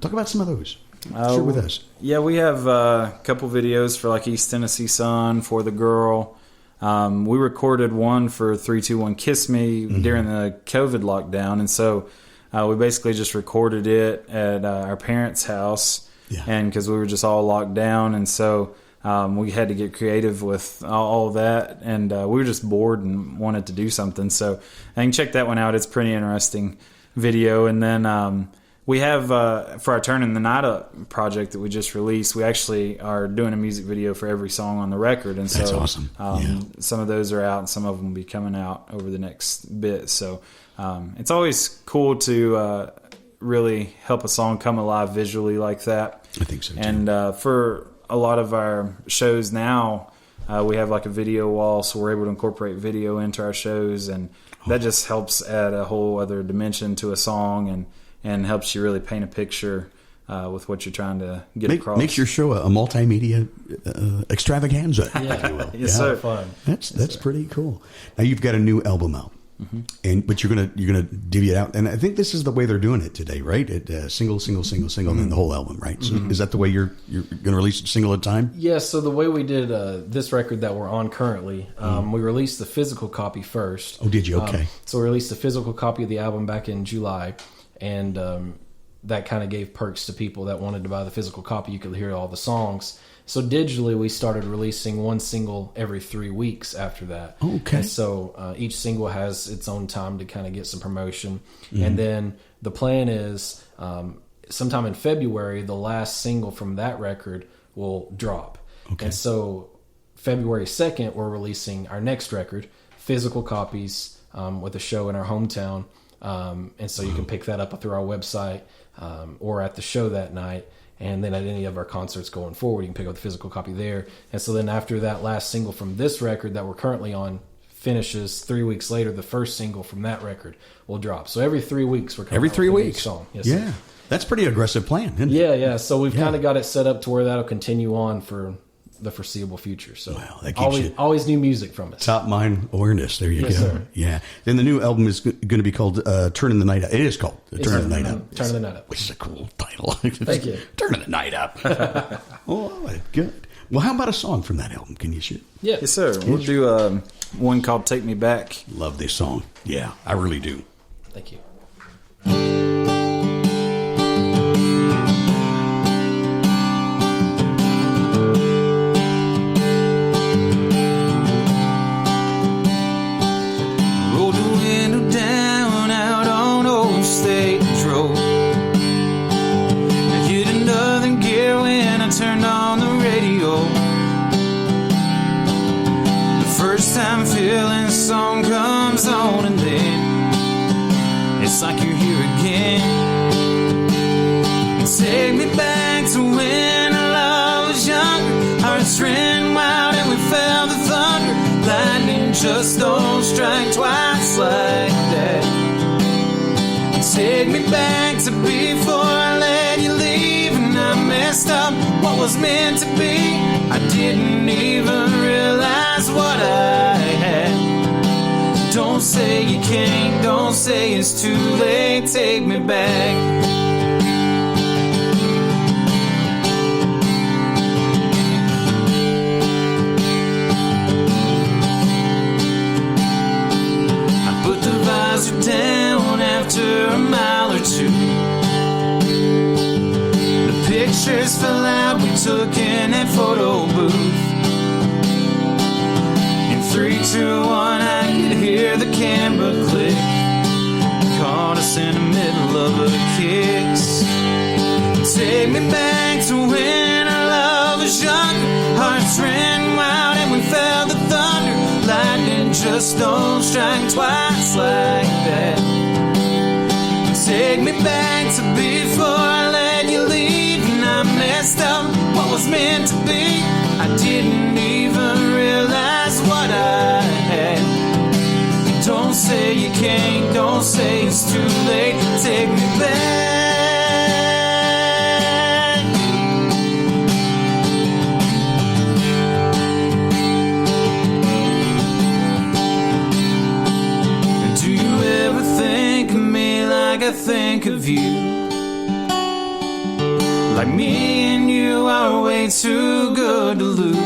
Speaker 2: Talk about some of those. Share with us.
Speaker 3: Yeah, we have a couple videos for like East Tennessee Sun, For the Girl. We recorded one for 321 Kiss Me during the COVID lockdown, and so we basically just recorded it at our parents' house, and because we were just all locked down, and so we had to get creative with all that, and we were just bored and wanted to do something. So I can check that one out. It's a pretty interesting video. And then we have, for our Turning the Night Up project that we just released, we actually are doing a music video for every song on the record. And
Speaker 2: that's
Speaker 3: so
Speaker 2: awesome.
Speaker 3: Some of those are out, and some of them will be coming out over the next bit. So it's always cool to really help a song come alive visually like that.
Speaker 2: I think so too.
Speaker 3: And for a lot of our shows now, we have like a video wall, so we're able to incorporate video into our shows, and that just helps add a whole other dimension to a song, and helps you really paint a picture with what you're trying to get across.
Speaker 2: Makes your show a multimedia extravaganza.
Speaker 4: Yeah.
Speaker 3: Yes, sir.
Speaker 4: Fun.
Speaker 2: That's pretty cool. Now you've got a new album out. But you're gonna divvy it out, and I think this is the way they're doing it today, right? Single, and then the whole album, right? So is that the way you're gonna release it single at a time?
Speaker 4: Yeah. So the way we did this record that we're on currently, we released the physical copy first.
Speaker 2: Oh, did you? Okay.
Speaker 4: So we released the physical copy of the album back in July, and that kind of gave perks to people that wanted to buy the physical copy. You could hear all the songs. So digitally, we started releasing one single every 3 weeks after that.
Speaker 2: Okay.
Speaker 4: And so each single has its own time to kind of get some promotion. And then the plan is sometime in February, the last single from that record will drop. Okay. And so February 2nd, we're releasing our next record, physical copies with a show in our hometown. And so you can pick that up through our website or at the show that night. And then at any of our concerts going forward, you can pick up the physical copy there. And so then after that last single from this record that we're currently on finishes, 3 weeks later, the first single from that record will drop. So every 3 weeks we're coming
Speaker 2: every 3
Speaker 4: out with a new
Speaker 2: weeks.
Speaker 4: Song. Yes,
Speaker 2: yeah,
Speaker 4: sir.
Speaker 2: That's a pretty aggressive plan, isn't it?
Speaker 4: Yeah. So we've kind of got it set up to where that'll continue on for the foreseeable future. So
Speaker 2: that keeps
Speaker 4: always new music from us.
Speaker 2: Top mind awareness. There you go.
Speaker 4: Sir.
Speaker 2: Yeah. Then the new album is going to be called Turning the Night Up. It is called Turning the Night Up.
Speaker 4: Turning the Night Up.
Speaker 2: Which is a cool title.
Speaker 4: Thank you.
Speaker 2: Turning the Night Up. Oh, good. Well, how about a song from that album? Can you shoot?
Speaker 4: Yeah.
Speaker 3: Yes, sir. We'll do one called Take Me Back.
Speaker 2: Love this song. Yeah, I really do.
Speaker 4: Thank you.
Speaker 5: Time feeling song comes on, and then it's like you're here again. Take me back to when our love was younger, hearts ran wild and we felt the thunder. Lightning just don't strike twice like that. Take me back to before I let you leave, and I messed up what was meant to be. I didn't even realize what I had. Don't say you can't, don't say it's too late. Take me back. I put the visor down after a mile or two. The pictures fell out we took in that photo booth. In 3, 2, 1, I could hear the camera click. Caught us in the middle of a kiss. Take me back to when our love was younger. Hearts ran wild and we felt the thunder. Lightning just just don't strike twice like that. Take me back to before I let you leave, and I messed up what was meant to be. I didn't even realize what I had. Don't say you can't, don't say it's too late. Take me back. Do you ever think of me like I think of you? Like me and you are way too good to lose.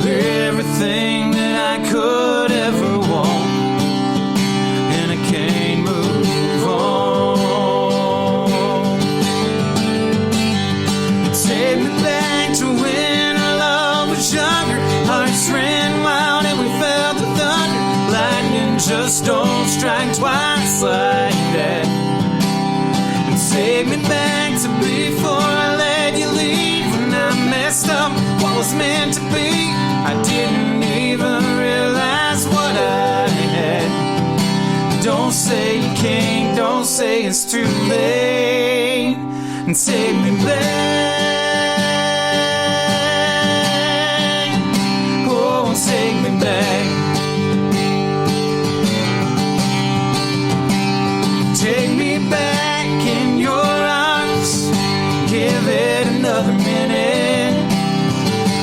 Speaker 5: You're everything that I could ever want, and I can't move on. Take me back to when our love was younger. Hearts ran wild and we felt the thunder. Lightning just don't strike twice like that. Take me back to before I let you leave, and I messed up what was meant to be. I didn't even realize what I had. Don't say you can't, don't say it's too late. And take me back. Oh, take me back. Take me back in your arms. Give it another minute.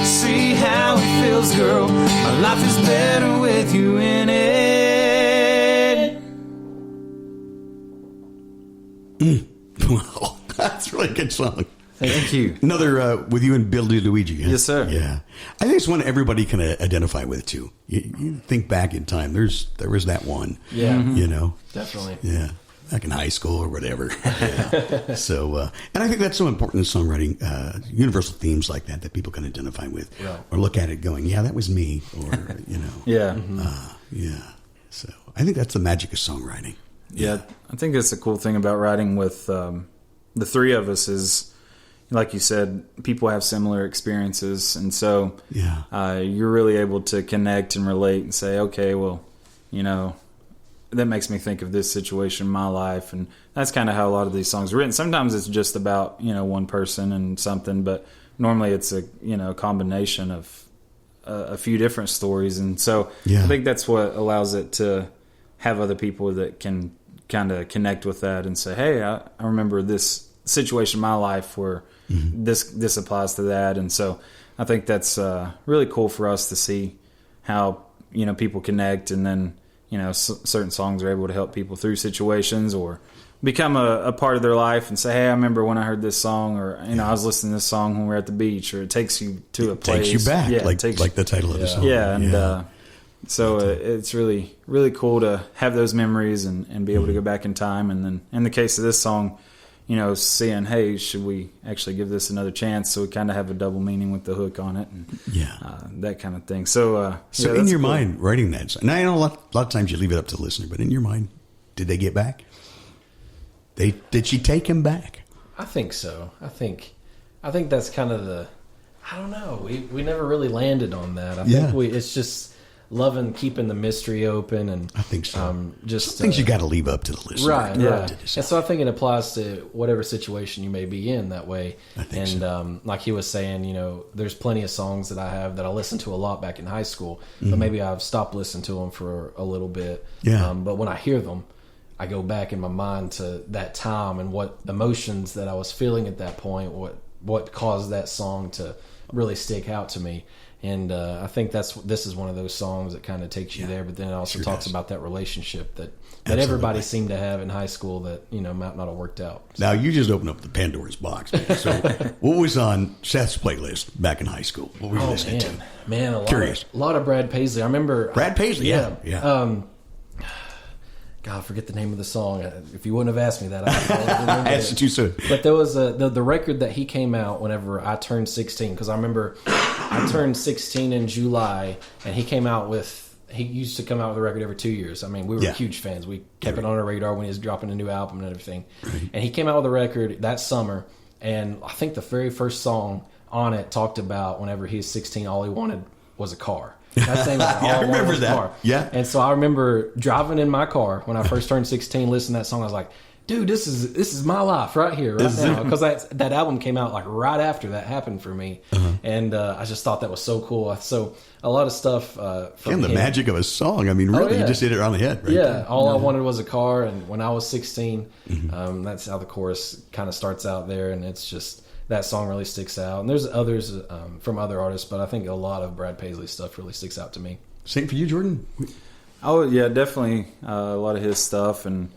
Speaker 5: See how it feels, girl. My life is better with you in it.
Speaker 2: Wow, that's a really good song.
Speaker 3: Thank you.
Speaker 2: Another with you and Bill Luigi. Huh?
Speaker 3: Yes, sir.
Speaker 2: Yeah, I think it's one everybody can identify with too. You think back in time. There was that one.
Speaker 4: Yeah.
Speaker 2: You know.
Speaker 4: Definitely.
Speaker 2: Yeah. Back in high school or whatever. Yeah. So, and I think that's so important in songwriting, universal themes like that people can identify with,
Speaker 4: right,
Speaker 2: or look at it going, yeah, that was me, or, you know.
Speaker 3: Yeah.
Speaker 2: Yeah. So I think that's the magic of songwriting.
Speaker 3: Yeah. I think that's the cool thing about writing with the three of us is, like you said, people have similar experiences. And so you're really able to connect and relate and say, okay, well, you know, that makes me think of this situation in my life. And that's kind of how a lot of these songs are written. Sometimes it's just about, you know, one person and something, but normally it's a, you know, combination of a few different stories. And so I think that's what allows it to have other people that can kind of connect with that and say, hey, I remember this situation in my life where this applies to that. And so I think that's really cool for us to see how, you know, people connect, and then, you know, certain songs are able to help people through situations or become a part of their life and say, hey, I remember when I heard this song, or, you know, I was listening to this song when we were at the beach, or it takes you to a place.
Speaker 2: Takes you back,
Speaker 3: yeah,
Speaker 2: like the title of the song.
Speaker 3: Yeah, and so it's really, really cool to have those memories and be able to go back in time. And then in the case of this song, you know, seeing, hey, should we actually give this another chance? So we kind of have a double meaning with the hook on it, and that kind of thing. So,
Speaker 2: so in your mind, writing that song, now I know a lot of times you leave it up to the listener, but in your mind, did they get back? Did she take him back?
Speaker 4: I think so. I think that's kind of I don't know. We never really landed on that. I think it's just loving keeping the mystery open, and
Speaker 2: I think so.
Speaker 4: Just
Speaker 2: some things you got to leave up to the listener,
Speaker 4: right? And so I think it applies to whatever situation you may be in that way.
Speaker 2: I think so.
Speaker 4: Like he was saying, you know, there's plenty of songs that I have that I listened to a lot back in high school, but maybe I've stopped listening to them for a little bit.
Speaker 2: Yeah.
Speaker 4: But when I hear them, I go back in my mind to that time and what emotions that I was feeling at that point, what caused that song to really stick out to me. And I think this is one of those songs that kind of takes you there, but then it also talks about that relationship that everybody seemed to have in high school that, you know, might not have worked out. So.
Speaker 2: Now, you just opened up the Pandora's box, man. So what was on Seth's playlist back in high school? What were you listening to?
Speaker 4: Man, a lot of Brad Paisley. I remember...
Speaker 2: Brad Paisley, yeah.
Speaker 4: God, I forget the name of the song. If you wouldn't have asked me that, I
Speaker 2: asked it too soon.
Speaker 4: But there was the record that he came out whenever I turned 16, because I remember I turned 16 in July, and he used to come out with a record every 2 years. I mean, we were huge fans. We kept it on our radar when he was dropping a new album and everything. Right. And he came out with a record that summer, and I think the very first song on it talked about whenever he was 16, all he wanted was a car. That thing was all
Speaker 2: I
Speaker 4: one
Speaker 2: remember that.
Speaker 4: car.
Speaker 2: Yeah.
Speaker 4: And so I remember driving in my car when I first turned 16, listening to that song. I was like, dude, this is my life right here, right now. Because that album came out like right after that happened for me. And I just thought that was so cool. So a lot of stuff from
Speaker 2: And the magic of a song. I mean, really, you just hit it on the head, right?
Speaker 4: Yeah,
Speaker 2: there.
Speaker 4: all I wanted was a car. And when I was 16, that's how the chorus kind of starts out there. And it's just, that song really sticks out. And there's others from other artists, but I think a lot of Brad Paisley stuff really sticks out to me.
Speaker 2: Same for you, Jordan?
Speaker 3: Oh yeah, definitely a lot of his stuff, and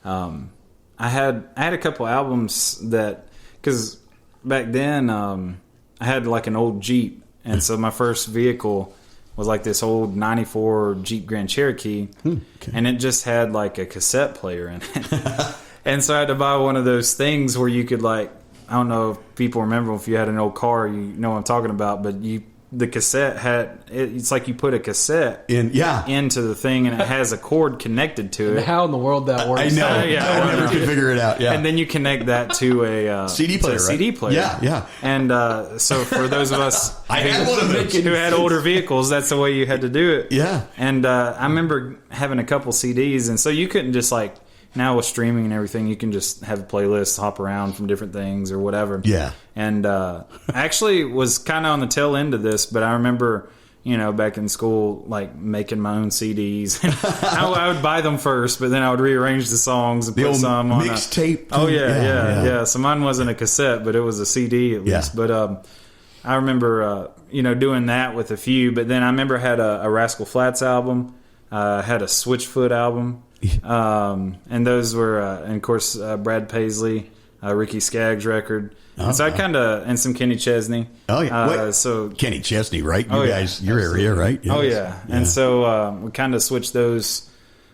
Speaker 3: I had a couple albums that, because back then I had like an old Jeep, and so my first vehicle was like this old '94 Jeep Grand Cherokee, and it just had like a cassette player in it, and so I had to buy one of those things where you could, like, I don't know if people remember, if you had an old car, you know what I'm talking about, but the cassette had, it's like you put a cassette into the thing, and it has a cord connected to it.
Speaker 4: How in the world that works?
Speaker 2: I know. I never could figure it out. Yeah.
Speaker 3: And then you connect that to a
Speaker 2: CD player.
Speaker 3: CD player.
Speaker 2: Yeah.
Speaker 3: And so for those of us
Speaker 2: I had one of those.
Speaker 3: who had older vehicles, that's the way you had to do it.
Speaker 2: Yeah.
Speaker 3: And I remember having a couple CDs, and so you couldn't just, like, now with streaming and everything, you can just have a playlist, hop around from different things or whatever.
Speaker 2: Yeah.
Speaker 3: And I actually was kind of on the tail end of this, but I remember, back in school, like, making my own CDs. I would buy them first, but then I would rearrange the songs and put some on
Speaker 2: mixtape.
Speaker 3: Oh yeah. So mine wasn't a cassette, but it was a CD at least. But I remember, doing that with a few. But then I remember I had a Rascal Flatts album, had a Switchfoot album. And those were, and of course, Brad Paisley, Ricky Skaggs record. And so I kind of, and some Kenny Chesney.
Speaker 2: Oh yeah.
Speaker 3: So
Speaker 2: Kenny Chesney, right? You guys, your area, right? Yes.
Speaker 3: Oh yeah. And so we kind of switched those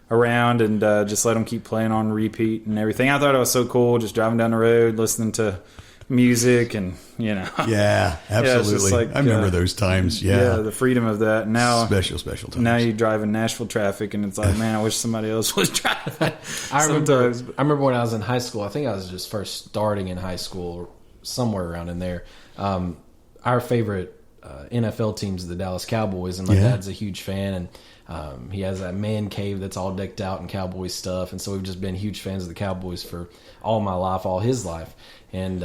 Speaker 3: around and just let them keep playing on repeat and everything. I thought it was so cool, just driving down the road, listening to music, and
Speaker 2: yeah, absolutely.
Speaker 3: Like,
Speaker 2: I remember those times.
Speaker 3: The freedom of that. Now
Speaker 2: special times.
Speaker 3: Now you drive in Nashville traffic, and it's like, man, I wish somebody else was driving.
Speaker 4: I remember when I was in high school. I think I was just first starting in high school, somewhere around in there. Our favorite NFL teams are the Dallas Cowboys, and my dad's a huge fan, and he has that man cave that's all decked out in Cowboys stuff, and so we've just been huge fans of the Cowboys for all my life, all his life, and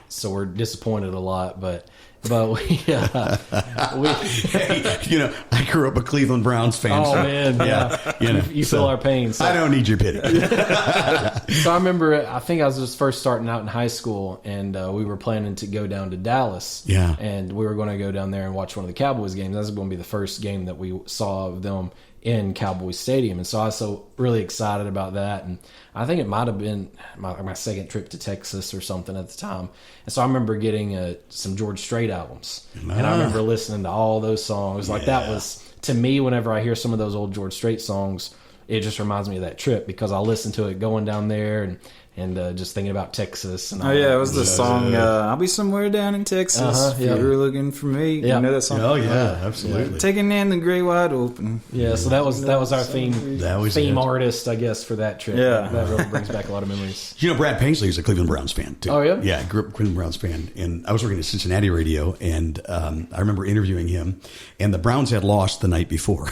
Speaker 4: so we're disappointed a lot, but we
Speaker 2: hey, I grew up a Cleveland Browns fan.
Speaker 4: Oh man, yeah. You feel our pain. So.
Speaker 2: I don't need your pity.
Speaker 4: So I remember, I think I was just first starting out in high school, and we were planning to go down to Dallas.
Speaker 2: Yeah.
Speaker 4: And we were going to go down there and watch one of the Cowboys games. That was going to be the first game that we saw of them in Cowboys Stadium, and so I was so really excited about that. And I think it might have been my second trip to Texas or something at the time. And so I remember getting some George Strait albums, and I remember listening to all those songs. Like that was, to me, whenever I hear some of those old George Strait songs, it just reminds me of that trip, because I listened to it going down there and just thinking about Texas. And
Speaker 3: it was the song, I'll be somewhere down in Texas if you're looking for me.
Speaker 2: Yeah.
Speaker 3: You know that song?
Speaker 2: Oh, yeah, absolutely.
Speaker 3: Taking in the great wide open.
Speaker 4: Yeah, so that was our theme artist, I guess, for that trip.
Speaker 3: Yeah.
Speaker 4: That really brings back a lot of memories.
Speaker 2: Brad Paisley is a Cleveland Browns fan, too.
Speaker 4: Oh, yeah?
Speaker 2: Yeah, I grew up a Cleveland Browns fan, and I was working at Cincinnati radio, and I remember interviewing him, and the Browns had lost the night before.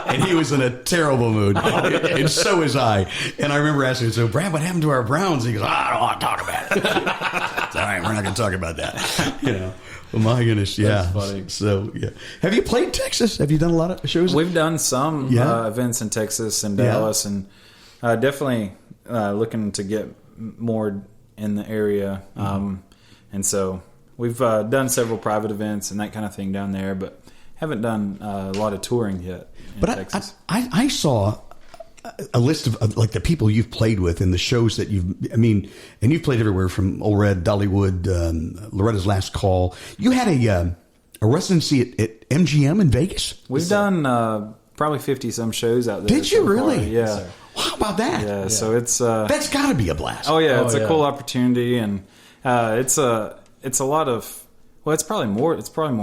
Speaker 2: And he was in a terrible mood, and so was I. And I remember asking him, so, Brad, what happened to our Browns? He goes, I don't want to talk about it. It's all right, we're not going to talk about that. Well, my goodness,
Speaker 4: That's funny.
Speaker 2: So, have you played Texas? Have you done a lot of shows?
Speaker 3: We've done some events in Texas and Dallas, and definitely looking to get more in the area. And so we've done several private events and that kind of thing down there, but haven't done a lot of touring yet in Texas.
Speaker 2: I saw a list of like the people you've played with and the shows that and you've played everywhere from Old Red, Dollywood, Loretta's Last Call. You had a residency at MGM in Vegas?
Speaker 3: We've done probably 50-some shows out there.
Speaker 2: Did you really?
Speaker 3: Far. Yeah.
Speaker 2: Well, how about that?
Speaker 3: Yeah, so it's...
Speaker 2: that's got to be a blast.
Speaker 3: Oh, yeah, it's a cool opportunity, and it's a lot of... Well, it's probably more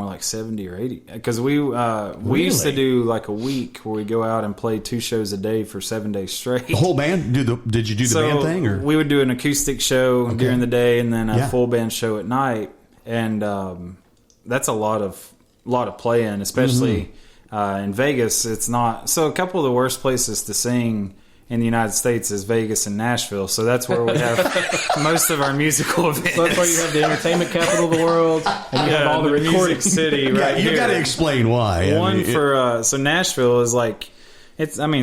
Speaker 3: like 70 or 80, because we used to do like a week where we go out and play 2 shows a day for 7 days straight.
Speaker 2: The whole band? Did you do the band thing? Or?
Speaker 3: We would do an acoustic show during the day and then a full band show at night, and that's a lot of lot of play in, especially in Vegas. It's not so. A couple of the worst places to sing in the United States is Vegas and Nashville. So that's where we have most of our musical events.
Speaker 4: So that's why you have the entertainment capital of the world, and you have all the recording
Speaker 3: music city right
Speaker 2: you
Speaker 3: here.
Speaker 2: got to explain why.
Speaker 3: So Nashville is like,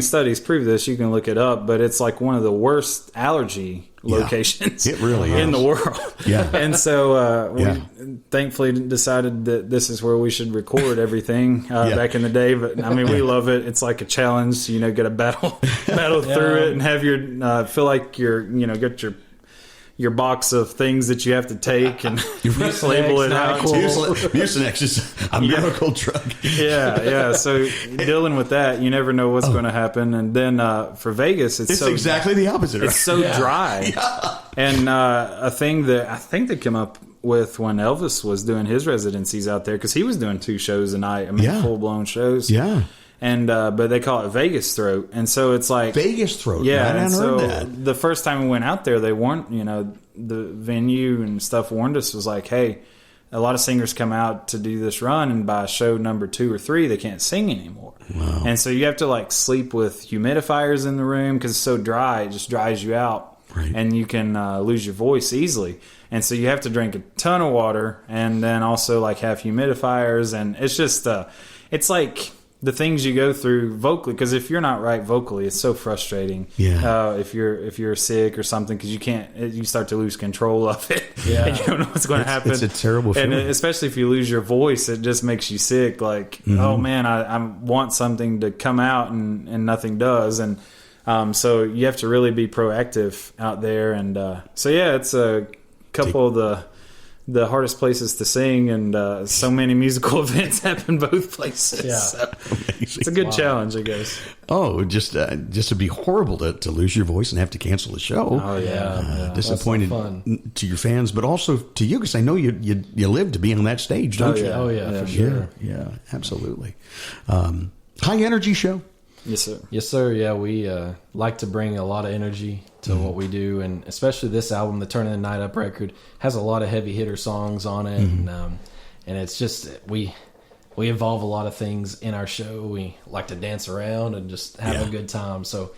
Speaker 3: studies prove this. You can look it up, but it's like one of the worst allergy locations
Speaker 2: it really is.
Speaker 3: in the world.
Speaker 2: Yeah.
Speaker 3: And so we thankfully decided that this is where we should record everything back in the day. But I mean, we love it. It's like a challenge, you know, get a battle through it and have your, feel like get your box of things that you have to take and label it out.
Speaker 2: Mucinex is a miracle drug.
Speaker 3: Yeah. So dealing with that, you never know what's going to happen. And then for Vegas, it's so
Speaker 2: exactly the opposite.
Speaker 3: It's so dry. Yeah. And a thing that I think they came up with when Elvis was doing his residencies out there, because he was doing 2 shows a night. I mean, full blown shows.
Speaker 2: Yeah.
Speaker 3: And but they call it Vegas throat, and so it's like
Speaker 2: Vegas throat.
Speaker 3: Yeah,
Speaker 2: I hadn't heard that.
Speaker 3: The first time we went out there, they warned, the venue and stuff warned us, was like, hey, a lot of singers come out to do this run, and by show number 2 or 3, they can't sing anymore.
Speaker 2: Wow.
Speaker 3: And so you have to like sleep with humidifiers in the room because it's so dry, it just dries you out, and you can lose your voice easily. And so you have to drink a ton of water, and then also like have humidifiers, and it's just it's like the things you go through vocally, because if you're not right vocally, it's so frustrating.
Speaker 2: Yeah.
Speaker 3: If you're sick or something, because you start to lose control of it.
Speaker 4: Yeah.
Speaker 3: And you don't know what's going to happen.
Speaker 2: It's a terrible feeling.
Speaker 3: And especially if you lose your voice, it just makes you sick. Like, oh man, I want something to come out and nothing does. And so you have to really be proactive out there. And so yeah, it's a couple of the hardest places to sing, and so many musical events happen both places.
Speaker 4: Yeah.
Speaker 3: So it's a good challenge, I guess.
Speaker 2: Oh, just to be horrible to lose your voice and have to cancel the show.
Speaker 3: Oh yeah,
Speaker 2: disappointed to your fans, but also to you, because I know you live to be on that stage, don't you?
Speaker 4: Oh yeah, for sure.
Speaker 2: Yeah, absolutely. High energy show.
Speaker 3: Yes, sir.
Speaker 4: Yes, sir. Yeah, we like to bring a lot of energy to what we do, and especially this album, the Turning the Night Up record, has a lot of heavy hitter songs on it, and it's just we evolve a lot of things in our show. We like to dance around and just have a good time. So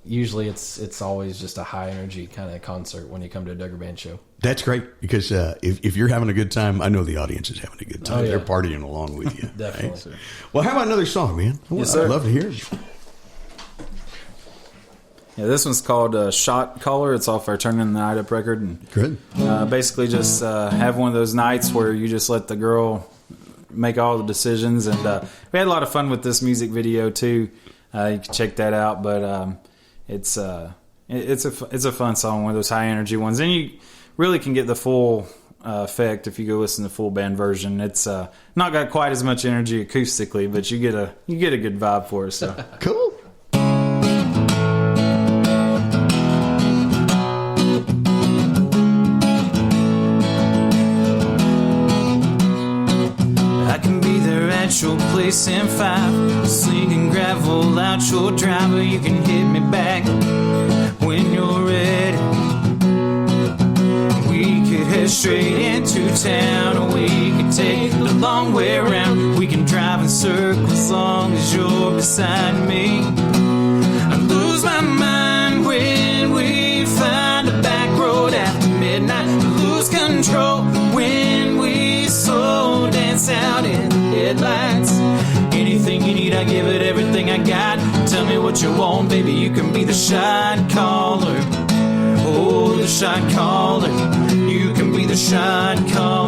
Speaker 4: usually it's always just a high energy kind of concert when you come to a Duggar Band show.
Speaker 2: That's great, because if you're having a good time, I know the audience is having a good time.
Speaker 4: Oh, yeah.
Speaker 2: They're partying along with you.
Speaker 4: Definitely.
Speaker 2: Right? Well, how about another song, man?
Speaker 3: Yes, sir.
Speaker 2: I'd love to hear it.
Speaker 3: Yeah, this one's called Shot Caller. It's off our Turning the Night Up record. And,
Speaker 2: Good.
Speaker 3: Basically just have one of those nights where you just let the girl make all the decisions. And we had a lot of fun with this music video, too. You can check that out. But it's a fun song, one of those high energy ones. And you really can get the full effect if you go listen to the full band version. It's not got quite as much energy acoustically, but you get a good vibe for it. So
Speaker 2: Cool.
Speaker 5: I can be there at your place in 5, slinging gravel out your driveway. You can hit me back when you're ready. We could head straight into town, or we could take the long way around. We can drive in circles as long as you're beside me. I lose my mind when we find a back road after midnight. I lose control when we slow dance out in the headlights. Anything you need, I give it everything I got. Tell me what you want, baby, you can be the shot caller. Oh, the shot caller. You can be the shot caller.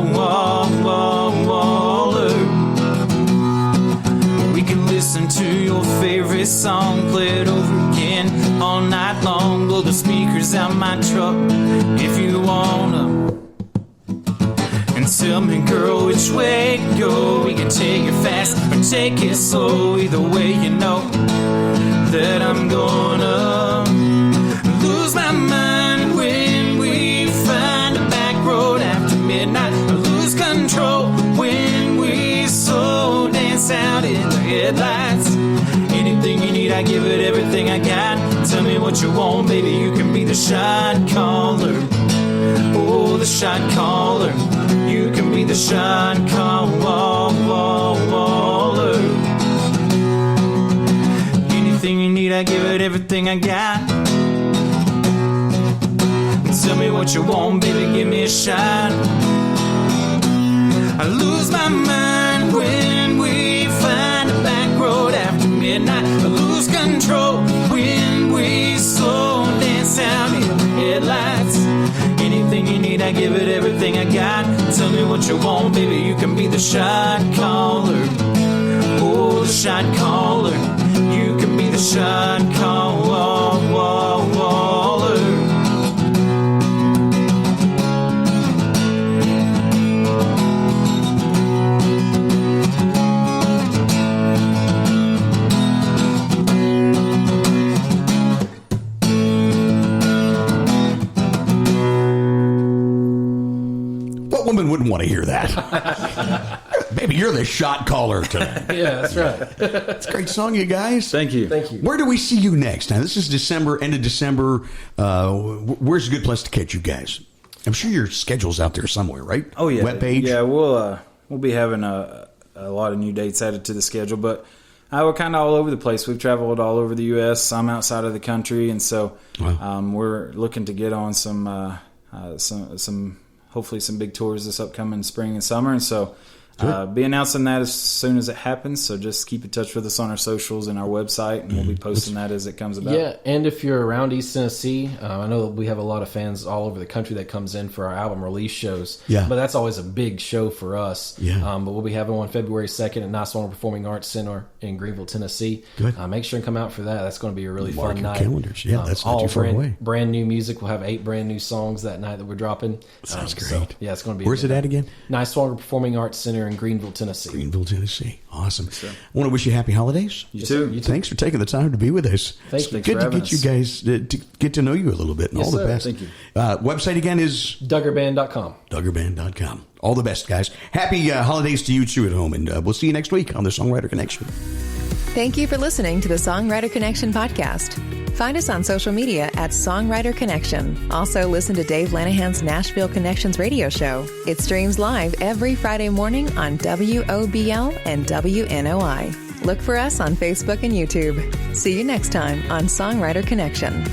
Speaker 5: We can listen to your favorite song, play it over again all night long. Blow the speakers out my truck if you wanna. And tell me, girl, which way to go. We can take it fast or take it slow. Either way, you know that I'm gonna lose my mind when we find a back road after midnight. I lose control when we slow dance out in the headlights. Anything you need, I give it everything I got. Tell me what you want, baby, you can be the shot caller. Oh, the shot caller. You can be the shot caller. Anything you need, I give it everything I got. Tell me what you want, baby, give me a shot. I lose my mind when we find a back road after midnight. I lose control when we slow dance out in the headlights. Anything you need, I give it everything I got. Tell me what you want, baby, you can be the shot caller. Oh, the shot caller. You can be the shot caller.
Speaker 2: What woman wouldn't want to hear that? Baby, you're the shot caller today.
Speaker 4: Yeah, that's right.
Speaker 2: It's a great song, you guys.
Speaker 3: Thank you.
Speaker 4: Thank you.
Speaker 2: Where do we see you next? Now, this is December, end of December. Where's a good place to catch you guys? I'm sure your schedule's out there somewhere, right?
Speaker 3: Oh, yeah.
Speaker 2: Webpage?
Speaker 3: Yeah, we'll be having a lot of new dates added to the schedule, but we're kind of all over the place. We've traveled all over the U.S. I'm outside of the country, and so we're looking to get on some hopefully some big tours this upcoming spring and summer, and so be announcing that as soon as it happens. So just keep in touch with us on our socials and our website, and we'll be posting that as it comes about.
Speaker 4: Yeah, and if you're around East Tennessee, I know we have a lot of fans all over the country that comes in for our album release shows.
Speaker 2: Yeah.
Speaker 4: But that's always a big show for us.
Speaker 2: Yeah.
Speaker 4: But we'll be having one February 2nd at Nashville Performing Arts Center in Greenville, Tennessee.
Speaker 2: Good.
Speaker 4: Make sure and come out for that. That's going to be a really
Speaker 2: Mark
Speaker 4: fun
Speaker 2: your
Speaker 4: night.
Speaker 2: calendars. Yeah, that's not
Speaker 4: all
Speaker 2: too far away.
Speaker 4: Brand new music. We'll have 8 brand new songs that night that we're dropping.
Speaker 2: Sounds great.
Speaker 4: So, yeah, it's going to be.
Speaker 2: Where's it at again?
Speaker 4: Nashville Performing Arts Center in Greenville, Tennessee.
Speaker 2: Greenville, Tennessee. Awesome. I want to wish you happy holidays.
Speaker 3: You too.
Speaker 4: You too.
Speaker 2: Thanks for taking the time to be with us.
Speaker 4: Thank
Speaker 2: It's
Speaker 4: you.
Speaker 2: good
Speaker 3: for
Speaker 2: to
Speaker 3: having
Speaker 2: get you
Speaker 3: us.
Speaker 2: guys to get to know you a little bit. And
Speaker 4: Yes,
Speaker 2: all the
Speaker 4: sir.
Speaker 2: best.
Speaker 3: Thank you.
Speaker 2: Website again is
Speaker 4: DuggarBand.com.
Speaker 2: DuggarBand.com. All the best, guys. Happy holidays to you too at home, and we'll see you next week on the Songwriter Connection.
Speaker 1: Thank you for listening to the Songwriter Connection podcast. Find us on social media at Songwriter Connection. Also, listen to Dave Lanahan's Nashville Connections radio show. It streams live every Friday morning on WOBL and WNOI. Look for us on Facebook and YouTube. See you next time on Songwriter Connection.